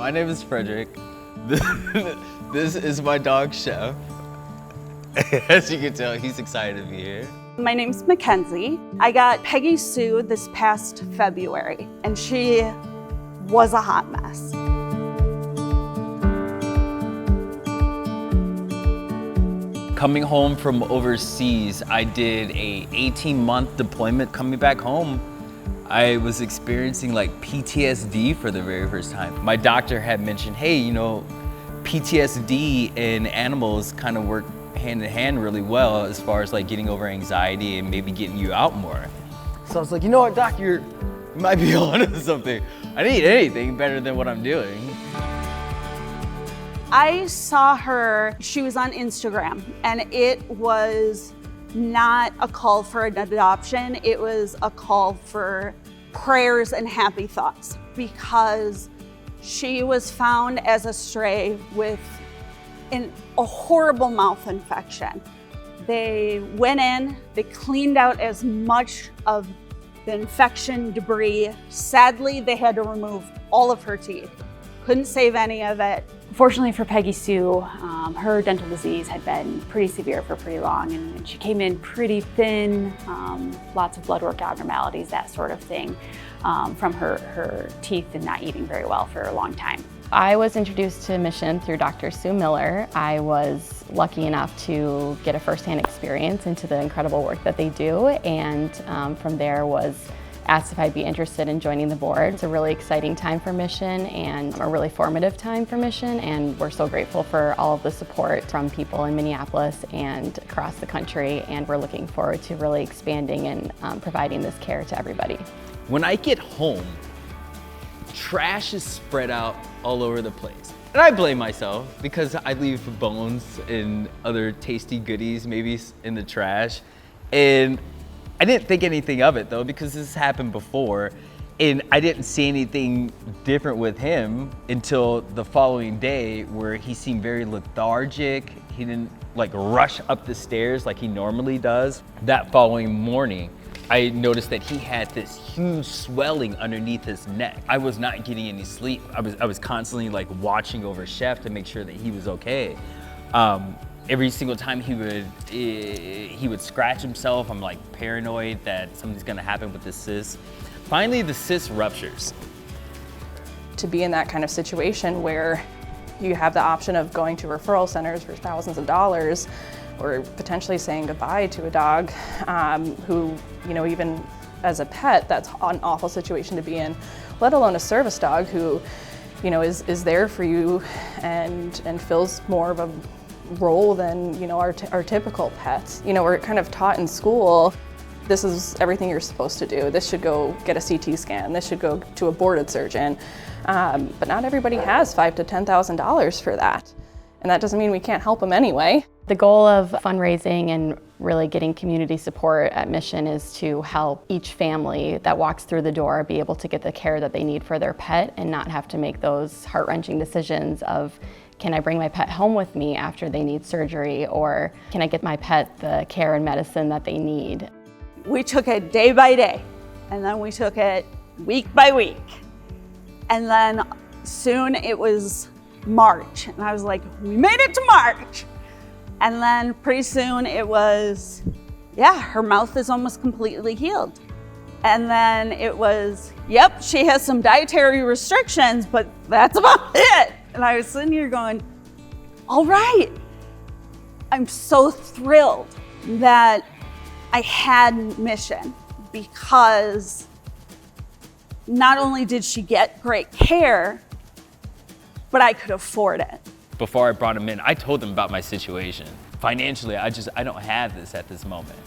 My name is Frederick. This is my dog, Chef. As you can tell, he's excited to be here. My name's Mackenzie. I got Peggy Sue this past February, and she was a hot mess. Coming home from overseas, I did a 18-month deployment. Coming back home, I was experiencing like PTSD for the very first time. My doctor had mentioned, hey, you know, PTSD and animals kind of work hand in hand really well as far as like getting over anxiety and maybe getting you out more. So I was like, you know what, doc, you might be onto something. I need anything better than what I'm doing. I saw her, she was on Instagram, and it was not a call for an adoption, it was a call for prayers and happy thoughts, because she was found as a stray with a horrible mouth infection. They went in, they cleaned out as much of the infection debris. Sadly, they had to remove all of her teeth. Couldn't save any of it. Fortunately for Peggy Sue, her dental disease had been pretty severe for pretty long, and she came in pretty thin, lots of blood work abnormalities, that sort of thing, from her teeth and not eating very well for a long time. I was introduced to Mission through Dr. Sue Miller. I was lucky enough to get a firsthand experience into the incredible work that they do, and from there was asked if I'd be interested in joining the board. It's a really exciting time for Mission and a really formative time for Mission, and we're so grateful for all of the support from people in Minneapolis and across the country, and we're looking forward to really expanding and providing this care to everybody. When I get home, trash is spread out all over the place. And I blame myself because I leave bones and other tasty goodies maybe in the trash. And I didn't think anything of it though, because this happened before, and I didn't see anything different with him until the following day, where he seemed very lethargic. He didn't like rush up the stairs like he normally does. That following morning, I noticed that he had this huge swelling underneath his neck. I was not getting any sleep. I was constantly like watching over Chef to make sure that he was okay. Every single time he would scratch himself, I'm like paranoid that something's gonna happen with the cyst. Finally, the cyst ruptures. To be in that kind of situation where you have the option of going to referral centers for thousands of dollars, or potentially saying goodbye to a dog who, you know, even as a pet, that's an awful situation to be in, let alone a service dog who, you know, is there for you and fills more of a role than, you know, our typical pets. You know, we're kind of taught in school, this is everything you're supposed to do. This should go get a CT scan. This should go to a boarded surgeon. But not everybody has $5,000 to $10,000 for that. And that doesn't mean we can't help them anyway. The goal of fundraising and really getting community support at Mission is to help each family that walks through the door be able to get the care that they need for their pet and not have to make those heart-wrenching decisions of, can I bring my pet home with me after they need surgery, or can I get my pet the care and medicine that they need? We took it day by day, and then we took it week by week. And then soon it was March, and I was like, we made it to March. And then pretty soon it was, yeah, her mouth is almost completely healed. And then it was, yep, she has some dietary restrictions, but that's about it. And I was sitting here going, all right. I'm so thrilled that I had Mission, because not only did she get great care, but I could afford it. Before I brought him in, I told them about my situation. Financially, I don't have this at this moment.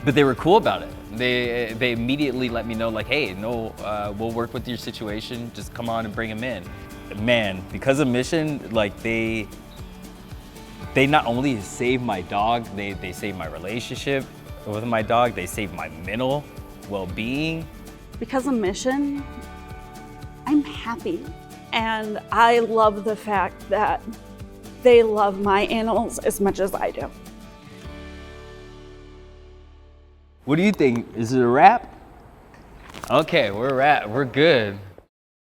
But they were cool about it. They immediately let me know, like, hey, no, we'll work with your situation. Just come on and bring him in. Man, because of Mission, like they not only saved my dog, they saved my relationship with my dog. They saved my mental well-being. Because of Mission, I'm happy. And I love the fact that they love my animals as much as I do. What do you think? Is it a wrap? Okay, we're good.